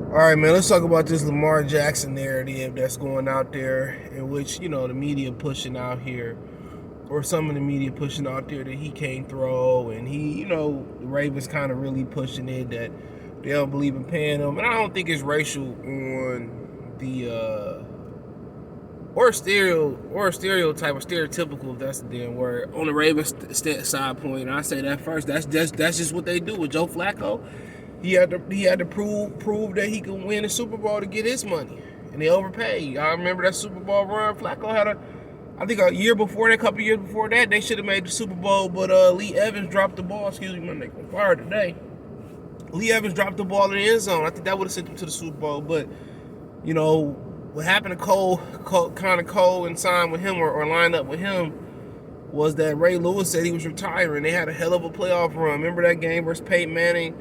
All right, man, let's talk about this Lamar Jackson narrative that's going out there, in which, the media pushing out here, or some of the media pushing out there that he can't throw, and the Ravens kind of really pushing it that they don't believe in paying him. And I don't think it's racial on the, or stereotype, or stereotypical, if that's the damn word, on the Ravens side point. And I say that first. That's just what they do with Joe Flacco. He had to prove that he could win a Super Bowl to get his money, and they overpaid. I remember that Super Bowl run. Flacco had I think a year before that, a couple years before that, they should have made the Super Bowl, but Lee Evans dropped the ball. Excuse me, my neck on fire today. Lee Evans dropped the ball in the end zone. I think that would have sent him to the Super Bowl, but what happened to Cole and signed with him or lined up with him was that Ray Lewis said he was retiring. They had a hell of a playoff run. Remember that game versus Peyton Manning,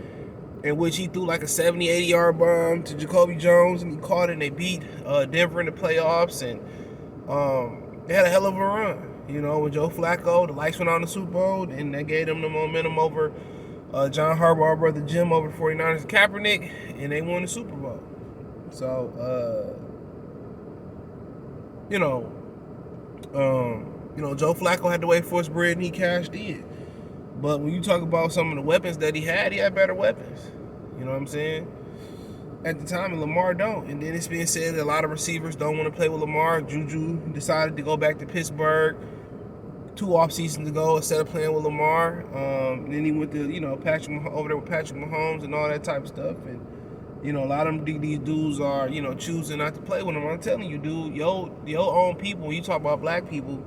in which he threw like a 70, 80-yard bomb to Jacoby Jones, and he caught it, and they beat Denver in the playoffs, and they had a hell of a run. With Joe Flacco, the lights went on in the Super Bowl, and that gave them the momentum over John Harbaugh, brother Jim, over the 49ers and Kaepernick, and they won the Super Bowl. So, Joe Flacco had to wait for his bread, and he cashed in. But when you talk about some of the weapons that he had better weapons. You know what I'm saying? At the time, and Lamar don't. And then it's being said that a lot of receivers don't want to play with Lamar. Juju decided to go back to Pittsburgh 2 off seasons ago instead of playing with Lamar. Then he went to, Patrick over there with Patrick Mahomes and all that type of stuff. And, a lot of these dudes are, choosing not to play with him. I'm telling you, dude, your own people, when you talk about black people,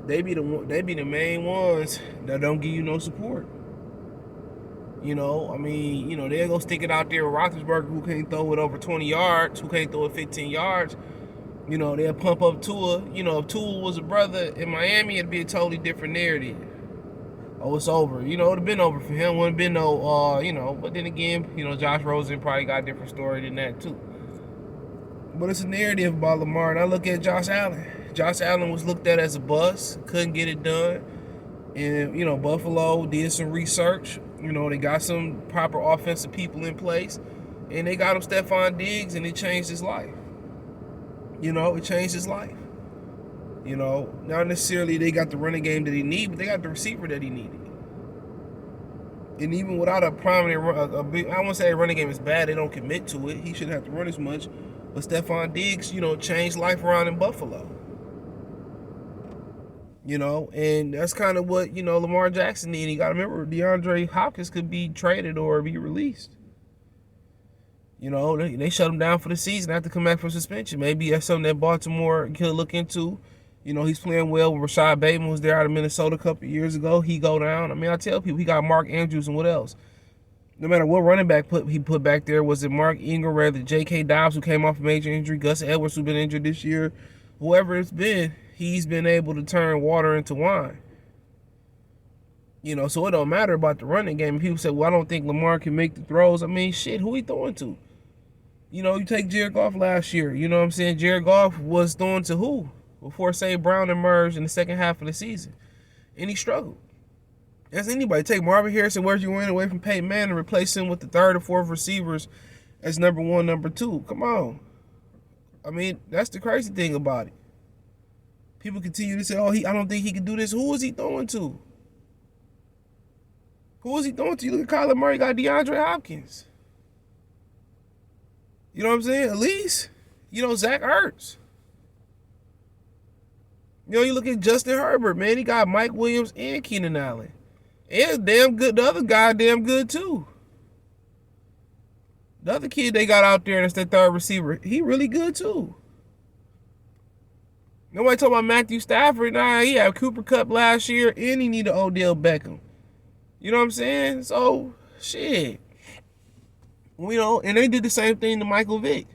they be the main ones that don't give you no support. They'll go stick it out there with Roethlisberger, who can't throw it over 20 yards, who can't throw it 15 yards. They'll pump up Tua. If Tua was a brother in Miami, it'd be a totally different narrative. Oh, it's over. It'd have been over for him. Wouldn't have been no, but then again, Josh Rosen probably got a different story than that too. But it's a narrative about Lamar. And I look at Josh Allen. Josh Allen was looked at as a bust, couldn't get it done. And, Buffalo did some research. They got some proper offensive people in place. And they got him Stephon Diggs, and it changed his life. It changed his life. Not necessarily they got the running game that he needed, but they got the receiver that he needed. And even without a prominent, I won't say a running game is bad, they don't commit to it. He shouldn't have to run as much. But Stephon Diggs, changed life around in Buffalo. And that's kind of what, Lamar Jackson needed. You got to remember, DeAndre Hopkins could be traded or be released. They shut him down for the season after come back from suspension. Maybe that's something that Baltimore could look into. He's playing well with Rashad Bateman, who was there out of Minnesota a couple of years ago. He go down. I tell people, he got Mark Andrews and what else? No matter what running back he put back there, was it Mark Ingram, rather J.K. Dobbs, who came off a major injury, Gus Edwards, who's been injured this year, whoever it's been, he's been able to turn water into wine. So it don't matter about the running game. People say, well, I don't think Lamar can make the throws. Shit, who he throwing to? You take Jared Goff last year. You know what I'm saying? Jared Goff was throwing to who? Before St. Brown emerged in the second half of the season. And he struggled. As anybody, take Marvin Harrison, where'd you win away from Peyton Manning, and replace him with the third or fourth receivers as number 1, number 2. Come on. That's the crazy thing about it. People continue to say, oh, I don't think he can do this. Who is he throwing to? Who is he throwing to? You look at Kyler Murray, got DeAndre Hopkins. You know what I'm saying? At least, Zach Ertz. You look at Justin Herbert, man. He got Mike Williams and Keenan Allen. And damn good. The other guy damn good too. The other kid they got out there, that's their third receiver, he really good too. Nobody talking about Matthew Stafford. Nah, he had Cooper Kupp last year, and he needed Odell Beckham. You know what I'm saying? So, shit. And they did the same thing to Michael Vick.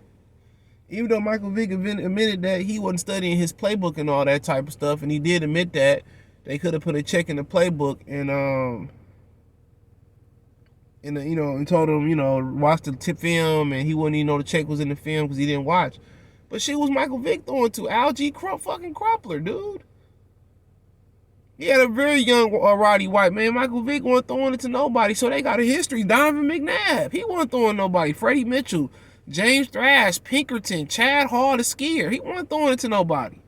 Even though Michael Vick admitted that he wasn't studying his playbook and all that type of stuff, and he did admit that, they could have put a check in the playbook and told him, watch the tip film, and he wouldn't even know the check was in the film because he didn't watch. But shit was Michael Vick throwing to Algie fucking Crumpler, dude. He had a very young Roddy White, man. Michael Vick wasn't throwing it to nobody, so they got a history. Donovan McNabb, he wasn't throwing nobody. Freddie Mitchell, James Thrash, Pinkerton, Chad Hall, the skier. He wasn't throwing it to nobody.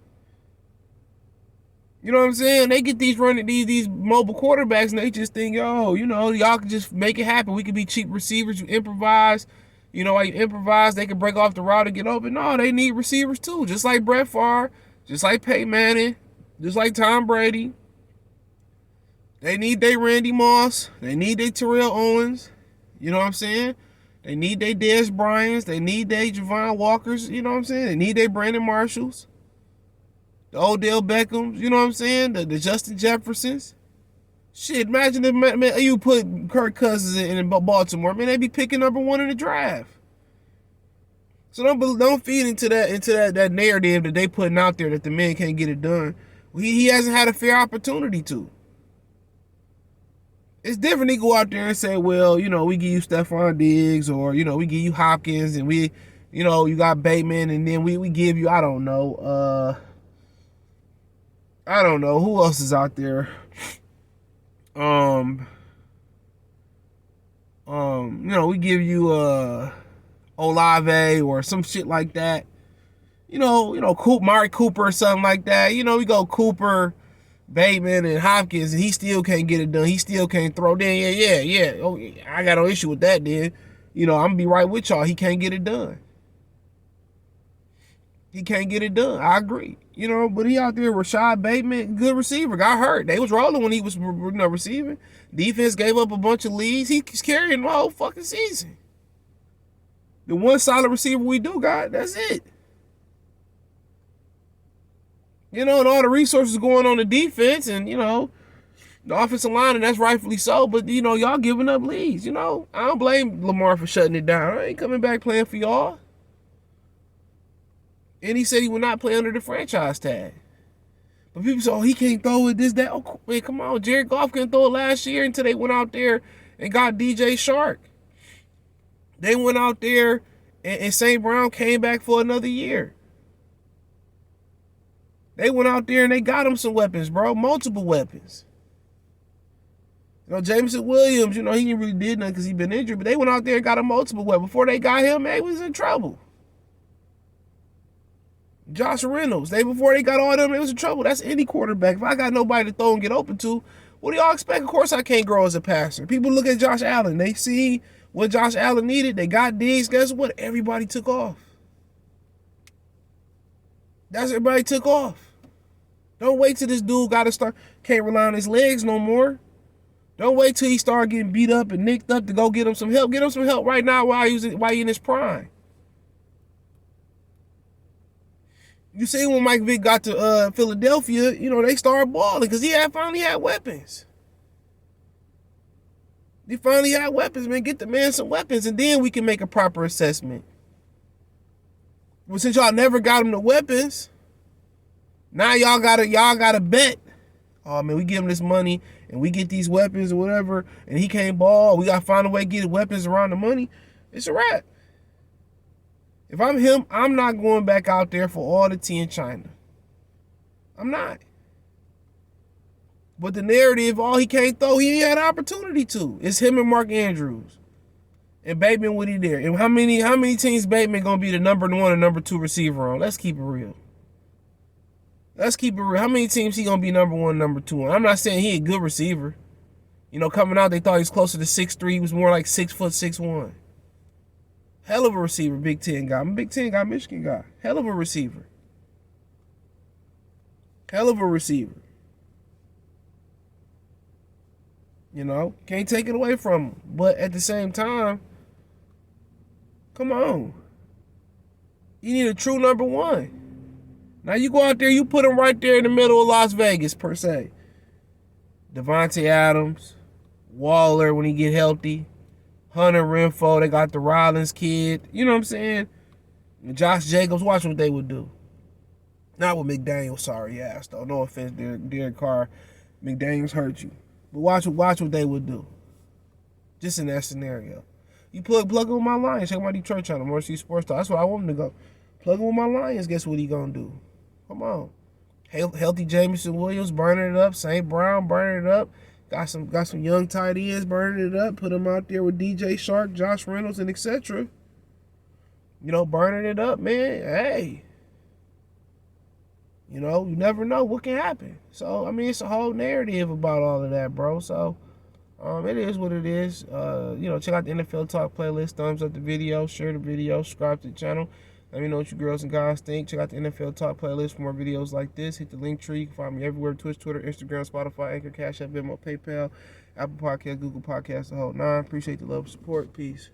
You know what I'm saying? They get these mobile quarterbacks and they just think, yo, y'all can just make it happen. We could be cheap receivers. You improvise. While you improvise, they can break off the route and get open. No, they need receivers too. Just like Brett Favre, just like Peyton Manning, just like Tom Brady. They need their Randy Moss. They need their Terrell Owens. You know what I'm saying? They need their Dez Bryans. They need their Javon Walkers. You know what I'm saying? They need their Brandon Marshalls. The Odell Beckhams. You know what I'm saying? The Justin Jeffersons. Shit, imagine if you put Kirk Cousins in Baltimore. Man, they'd be picking number 1 in the draft. So don't feed into that narrative that they putting out there that the man can't get it done. He hasn't had a fair opportunity to. It's different. They go out there and say, well, we give you Stephon Diggs, or we give you Hopkins, and we, you got Bateman, and then we give you, I don't know who else is out there. We give you Olave or some shit like that. Mari Cooper or something like that. We go Cooper, Bateman, and Hopkins, and he still can't get it done. He still can't throw. Then yeah. Oh, I got no issue with that. Then I'm gonna be right with y'all. He can't get it done. He can't get it done. I agree. But he out there, Rashad Bateman, good receiver, got hurt. They was rolling when he was receiving. Defense gave up a bunch of leads. He's carrying the whole fucking season. The one solid receiver we do got, that's it. And all the resources going on the defense and, the offensive line, and that's rightfully so. But, y'all giving up leads, I don't blame Lamar for shutting it down. I ain't coming back playing for y'all. And he said he would not play under the franchise tag. But people say, he can't throw it, this, that. Oh, man, come on. Jared Goff couldn't throw it last year until they went out there and got DJ Shark. They went out there and St. Brown came back for another year. They went out there and they got him some weapons, bro. Multiple weapons. Jameson Williams, he didn't really did nothing because he been injured, but they went out there and got him multiple weapons. Before they got him, man, he was in trouble. Josh Reynolds, before they got all them, it was in trouble. That's any quarterback. If I got nobody to throw and get open to, what do y'all expect? Of course I can't grow as a passer. People look at Josh Allen. They see what Josh Allen needed. They got Diggs. Guess what? Everybody took off. Everybody took off. Don't wait till this dude can't rely on his legs no more. Don't wait till he start getting beat up and nicked up to go get him some help. Get him some help right now while he's in his prime. You see when Mike Vick got to Philadelphia, they started balling because he finally had weapons. He finally had weapons, man. Get the man some weapons, and then we can make a proper assessment. But since y'all never got him the weapons, now y'all gotta bet. Oh man, we give him this money and we get these weapons or whatever, and he can't ball. We gotta find a way to get weapons around the money. It's a wrap. If I'm him, I'm not going back out there for all the tea in China. I'm not. But the narrative, he can't throw, he ain't had an opportunity to. It's him and Mark Andrews. And Bateman, what he there? And how many teams Bateman gonna be the number 1 or number 2 receiver on? Let's keep it real. How many teams he gonna be number 1, number 2 on? I'm not saying he a good receiver. Coming out, they thought he was closer to 6'3". He was more like 6 foot 6'1". Hell of a receiver, Big Ten guy. I'm a Big Ten guy, Michigan guy. Hell of a receiver. Hell of a receiver. Can't take it away from him. But at the same time, come on. You need a true number 1. Now you go out there, you put him right there in the middle of Las Vegas, per se. Devontae Adams, Waller when he get healthy, Hunter Renfrow, they got the Rollins kid. You know what I'm saying? And Josh Jacobs, watch what they would do. Not with McDaniels, sorry ass, though. No offense, Derek Carr. McDaniels hurt you. But watch what they would do. Just in that scenario. You plug him with my Lions. Check my Detroit channel, Mercy Sports Talk. That's where I want him to go. Plug him with my Lions. Guess what he gonna do? Come on. Healthy Jameson Williams burning it up. St. Brown burning it up. Got some young tight ends burning it up. Put them out there with DJ Shark, Josh Reynolds, and etc. burning it up, man. Hey, you never know what can happen. So, I mean, it's a whole narrative about all of that, bro. So, it is what it is. Check out the NFL Talk playlist. Thumbs up the video, share the video, subscribe to the channel. Let me know what you girls and guys think. Check out the NFL Talk playlist for more videos like this. Hit the link tree. You can find me everywhere: Twitch, Twitter, Instagram, Spotify, Anchor, Cash App, Venmo, PayPal, Apple Podcasts, Google Podcasts, the whole nine. Appreciate the love and support. Peace.